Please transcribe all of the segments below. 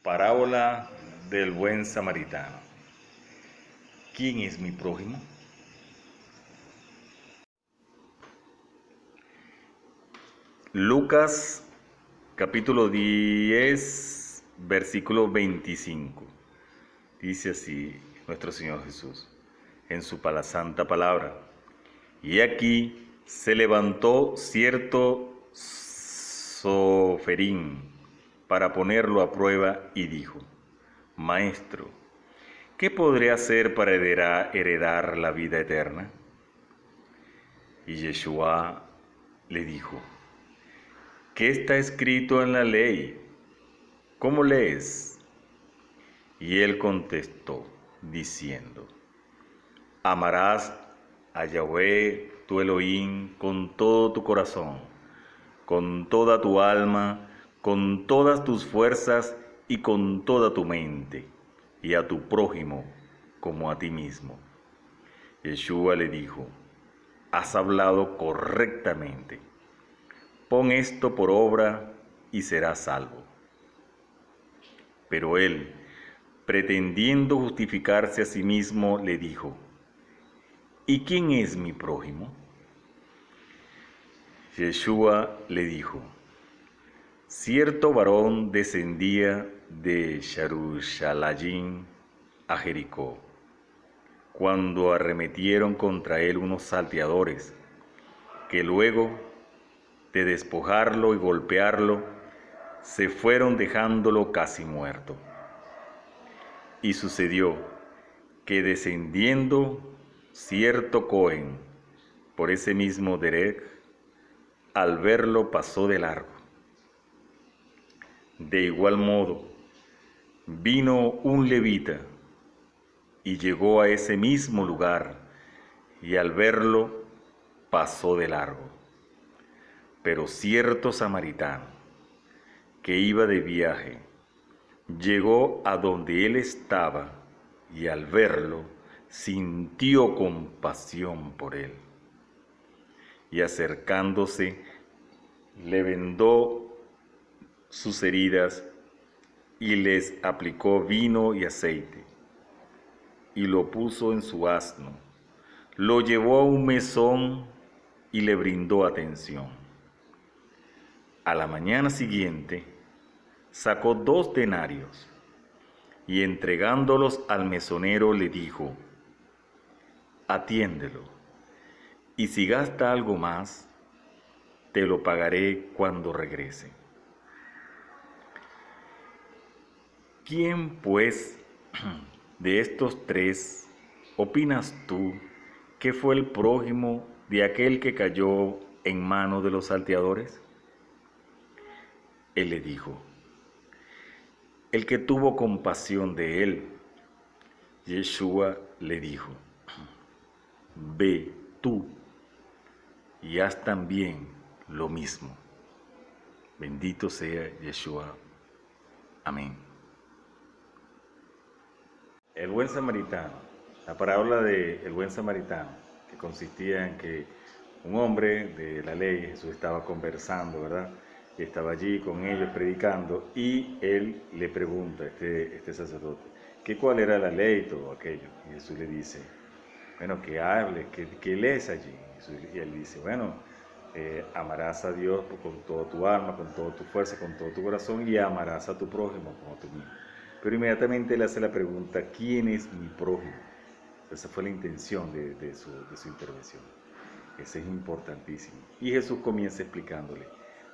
Parábola del buen samaritano. ¿Quién es mi prójimo? Lucas capítulo 10, versículo 25. Dice así nuestro Señor Jesús en su santa palabra. Y aquí se levantó cierto soferín para ponerlo a prueba y dijo: Maestro, ¿qué podré hacer para heredar la vida eterna? Y Yeshua le dijo: ¿qué está escrito en la ley? ¿Cómo lees? Y él contestó diciendo: amarás a Yahweh tu Elohim con todo tu corazón, con toda tu alma, con todas tus fuerzas y con toda tu mente, y a tu prójimo como a ti mismo. Yeshua le dijo: has hablado correctamente. Pon esto por obra y serás salvo. Pero él, pretendiendo justificarse a sí mismo, le dijo: ¿y quién es mi prójimo? Yeshua le dijo: cierto varón descendía de Jerusalén a Jericó, cuando arremetieron contra él unos salteadores, que luego de despojarlo y golpearlo, se fueron dejándolo casi muerto. Y sucedió que descendiendo cierto Cohen por ese mismo Derek, al verlo pasó de largo. De igual modo, vino un levita y llegó a ese mismo lugar, y al verlo pasó de largo. Pero cierto samaritano, que iba de viaje, llegó a donde él estaba, y al verlo sintió compasión por él. Y acercándose, le vendó sus heridas y les aplicó vino y aceite, y lo puso en su asno, lo llevó a un mesón y le brindó atención. A la mañana siguiente sacó 2 denarios y entregándolos al mesonero le dijo: atiéndelo, y si gasta algo más, te lo pagaré cuando regrese. ¿Quién, pues, de estos 3 opinas tú que fue el prójimo de aquel que cayó en manos de los salteadores? Él le dijo: el que tuvo compasión de él. Yeshua le dijo: ve tú y haz también lo mismo. Bendito sea Yeshua. Amén. El buen samaritano. La parábola del buen samaritano, que consistía en que un hombre de la ley, Jesús, estaba conversando, ¿verdad? Y estaba allí con ellos predicando, y él le pregunta, este sacerdote, que cuál era la ley y todo aquello. Y Jesús le dice: bueno, que hable, que lees allí. Y él dice: bueno, amarás a Dios con toda tu alma, con toda tu fuerza, con todo tu corazón, y amarás a tu prójimo como a tú mismo. Pero inmediatamente le hace la pregunta: ¿quién es mi prójimo? Esa fue la intención de su intervención. Ese es importantísimo. Y Jesús comienza explicándole: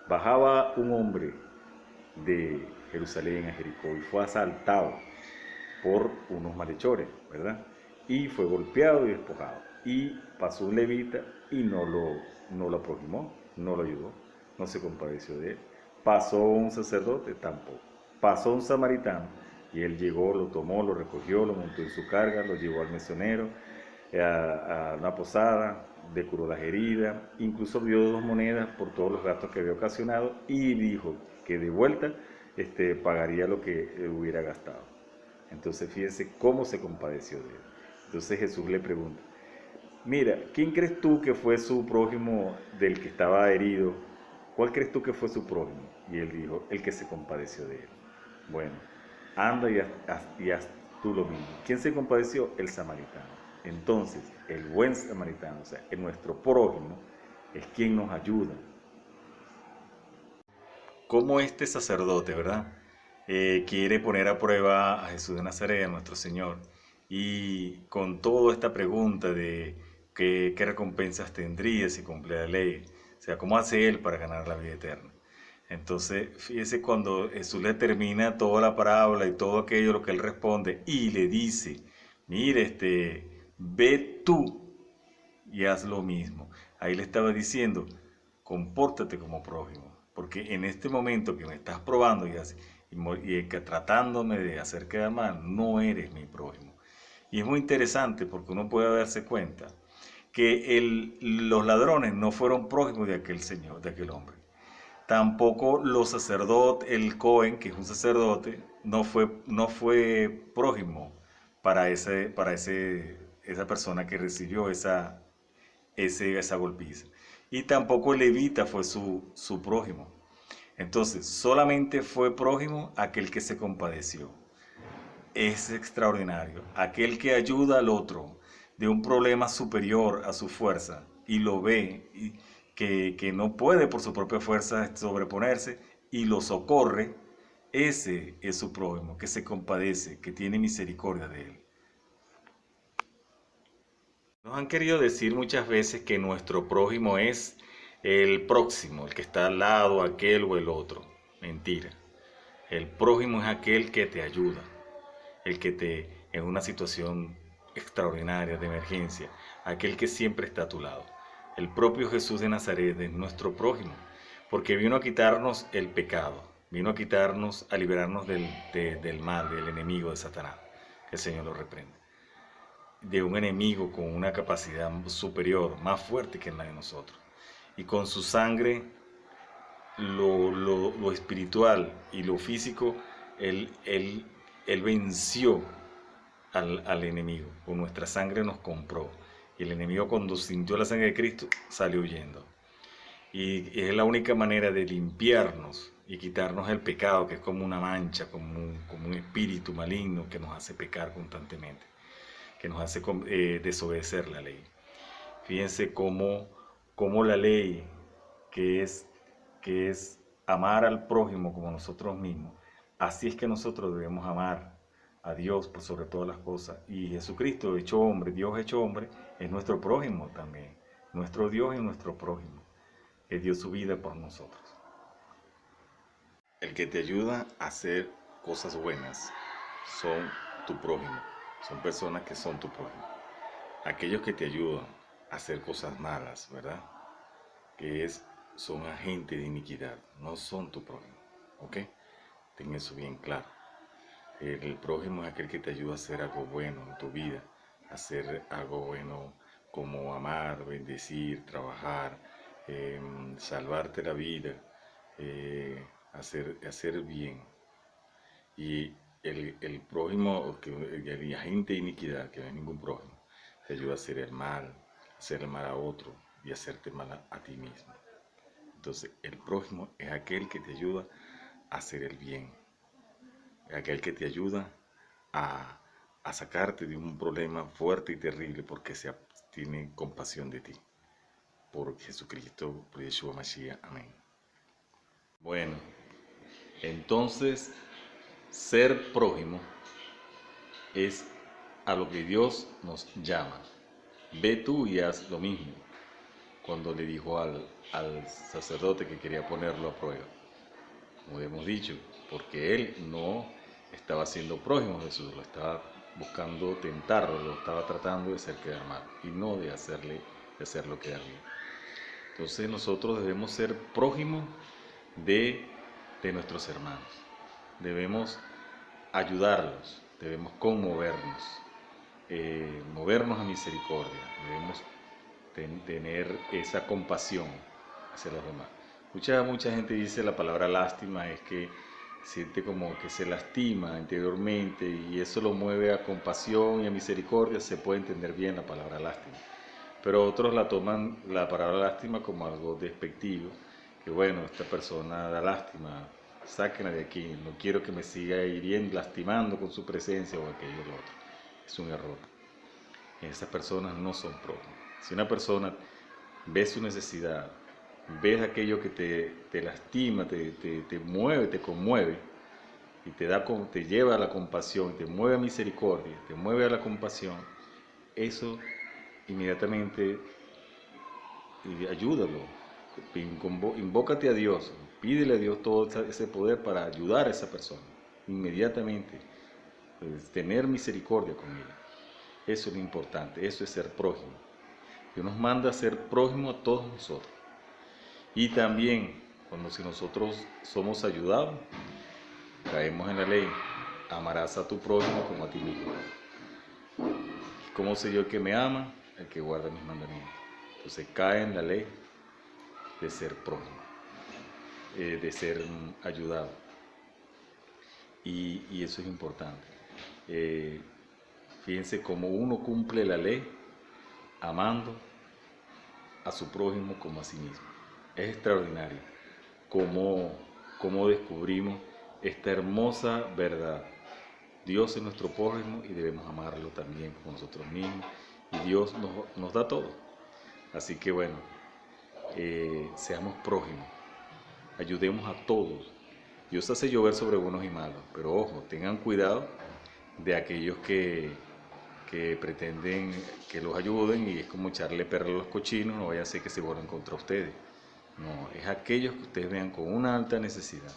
bajaba un hombre de Jerusalén a Jericó y fue asaltado por unos malhechores, ¿verdad? Y fue golpeado y despojado. Y pasó un levita y no lo aproximó, no lo ayudó, no se compadeció de él. Pasó un sacerdote, tampoco. Pasó un samaritano y él llegó, lo tomó, lo recogió, lo montó en su carga, lo llevó al mesonero, a una posada, le curó las heridas, incluso dio 2 monedas por todos los gastos que había ocasionado, y dijo que de vuelta pagaría lo que hubiera gastado. Entonces fíjense cómo se compadeció de él. Entonces Jesús le pregunta: mira, ¿quién crees tú que fue su prójimo del que estaba herido? ¿Cuál crees tú que fue su prójimo? Y él dijo: el que se compadeció de él. Bueno, anda y haz tú lo mismo. ¿Quién se compadeció? El samaritano. Entonces, el buen samaritano, o sea, nuestro prójimo, es quien nos ayuda. Como este sacerdote, ¿verdad? Quiere poner a prueba a Jesús de Nazaret, a nuestro Señor, y con toda esta pregunta de qué recompensas tendría si cumple la ley, o sea, ¿cómo hace él para ganar la vida eterna? Entonces, fíjese cuando Jesús le termina toda la parábola y todo aquello lo que él responde y le dice, mire, ve tú y haz lo mismo. Ahí le estaba diciendo, compórtate como prójimo, porque en este momento que me estás probando y que tratándome de hacer quedar mal, no eres mi prójimo. Y es muy interesante porque uno puede darse cuenta que los ladrones no fueron prójimos de aquel señor, de aquel hombre. Tampoco los sacerdotes, el Cohen, que es un sacerdote, no fue prójimo esa persona que recibió esa golpiza. Y tampoco el levita fue su prójimo. Entonces, solamente fue prójimo aquel que se compadeció. Es extraordinario. Aquel que ayuda al otro de un problema superior a su fuerza y lo ve y que no puede por su propia fuerza sobreponerse y lo socorre, ese es su prójimo, que se compadece, que tiene misericordia de él. Nos han querido decir muchas veces que nuestro prójimo es el próximo, el que está al lado, aquel o el otro. Mentira. El prójimo es aquel que te ayuda, el que te, en una situación extraordinaria de emergencia, aquel que siempre está a tu lado. El propio Jesús de Nazaret es nuestro prójimo, porque vino a quitarnos el pecado, vino a quitarnos, a liberarnos del mal, del enemigo de Satanás. Que el Señor lo reprenda. De un enemigo con una capacidad superior, más fuerte que la de nosotros. Y con su sangre, lo espiritual y lo físico, él venció al enemigo. Con nuestra sangre nos compró. Y el enemigo, cuando sintió la sangre de Cristo, salió huyendo. Y es la única manera de limpiarnos y quitarnos el pecado, que es como una mancha, como un espíritu maligno que nos hace pecar constantemente, que nos hace desobedecer la ley. Fíjense cómo la ley, que es amar al prójimo como nosotros mismos, así es que nosotros debemos amar a Dios por sobre todas las cosas. Y Jesucristo hecho hombre, Dios hecho hombre, es nuestro prójimo también. Nuestro Dios es nuestro prójimo, que dio su vida por nosotros. El que te ayuda a hacer cosas buenas son tu prójimo, son personas que son tu prójimo. Aquellos que te ayudan a hacer cosas malas, ¿verdad? Son agentes de iniquidad, no son tu prójimo, ¿ok? Ten eso bien claro. El prójimo es aquel que te ayuda a hacer algo bueno en tu vida, a hacer algo bueno como amar, bendecir, trabajar, salvarte la vida, hacer bien. Y el prójimo, el agente de iniquidad, que no es ningún prójimo, te ayuda a hacer el mal a otro y hacerte mal a ti mismo. Entonces, el prójimo es aquel que te ayuda a hacer el bien, es aquel que te ayuda a sacarte de un problema fuerte y terrible porque tiene compasión de ti. Por Jesucristo, por Yeshua Mashiach. Amén. Bueno, entonces, ser prójimo es a lo que Dios nos llama. Ve tú y haz lo mismo. Cuando le dijo al sacerdote que quería ponerlo a prueba, como hemos dicho, porque él no estaba siendo prójimo de Jesús, lo estaba buscando tentarlo, lo estaba tratando de hacer quedar mal y no de hacerlo quedar bien. Entonces nosotros debemos ser prójimos de nuestros hermanos, debemos ayudarlos, debemos conmovernos, movernos a misericordia, debemos tener esa compasión hacia los demás. Mucha gente dice la palabra lástima, es que siente como que se lastima interiormente y eso lo mueve a compasión y a misericordia. Se puede entender bien la palabra lástima, pero otros la toman la palabra lástima como algo despectivo, que bueno, esta persona da lástima, sáquenla de aquí, no quiero que me siga hiriendo, lastimando con su presencia o aquello o lo otro. Es un error. Esas personas no son prójimos. Si una persona ve su necesidad, ves aquello que te lastima, te mueve, te conmueve, y te lleva a la compasión, te mueve a misericordia, te mueve a la compasión, eso inmediatamente ayúdalo, invócate a Dios, pídele a Dios todo ese poder para ayudar a esa persona, inmediatamente, tener misericordia con ella. Eso es lo importante, eso es ser prójimo. Dios nos manda a ser prójimo a todos nosotros. Y también, si nosotros somos ayudados, caemos en la ley, amarás a tu prójimo como a ti mismo. ¿Cómo sé yo el que me ama? El que guarda mis mandamientos. Entonces cae en la ley de ser prójimo, de ser ayudado. Y eso es importante. Fíjense cómo uno cumple la ley amando a su prójimo como a sí mismo. Es extraordinario cómo descubrimos esta hermosa verdad. Dios es nuestro prójimo y debemos amarlo también como nosotros mismos. Y Dios nos da todo. Así que bueno, seamos prójimos, ayudemos a todos. Dios hace llover sobre buenos y malos, pero ojo, tengan cuidado de aquellos que pretenden que los ayuden y es como echarle perro a los cochinos, no vaya a ser que se vuelvan contra ustedes. No, es aquellos que ustedes vean con una alta necesidad,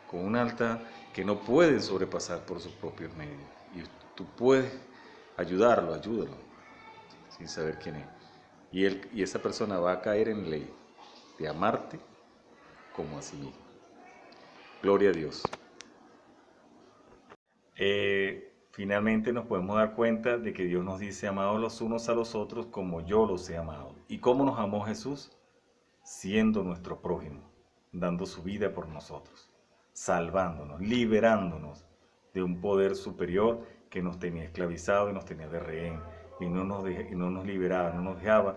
con una alta que no pueden sobrepasar por sus propios medios. Y tú puedes ayudarlo, ayúdalo, sin saber quién es. Y esa persona va a caer en ley de amarte como a sí mismo. Gloria a Dios. Finalmente nos podemos dar cuenta de que Dios nos dice amados los unos a los otros como yo los he amado. ¿Y cómo nos amó Jesús? Siendo nuestro prójimo, dando su vida por nosotros, salvándonos, liberándonos de un poder superior que nos tenía esclavizado y nos tenía de rehén y no nos liberaba, no nos dejaba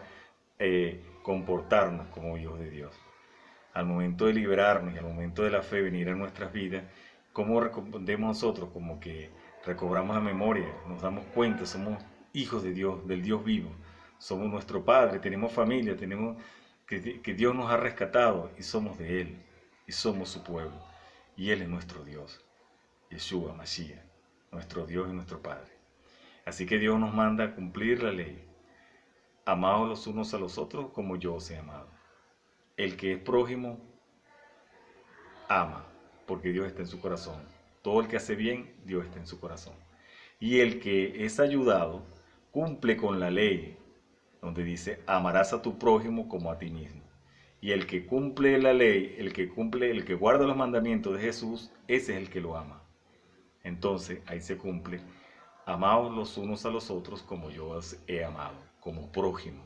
comportarnos como hijos de Dios. Al momento de liberarnos y al momento de la fe venir a nuestras vidas, ¿cómo respondemos nosotros? Como que recobramos la memoria, nos damos cuenta, somos hijos de Dios, del Dios vivo, somos nuestro Padre, tenemos familia, tenemos que Dios nos ha rescatado y somos de Él, y somos su pueblo, y Él es nuestro Dios, Yeshua, Mashiach, nuestro Dios y nuestro Padre. Así que Dios nos manda a cumplir la ley, amados los unos a los otros como yo os he amado. El que es prójimo, ama, porque Dios está en su corazón. Todo el que hace bien, Dios está en su corazón. Y el que es ayudado, cumple con la ley, donde dice, amarás a tu prójimo como a ti mismo. Y el que cumple la ley, el que guarda los mandamientos de Jesús, ese es el que lo ama. Entonces, ahí se cumple, amaos los unos a los otros como yo os he amado, como prójimo.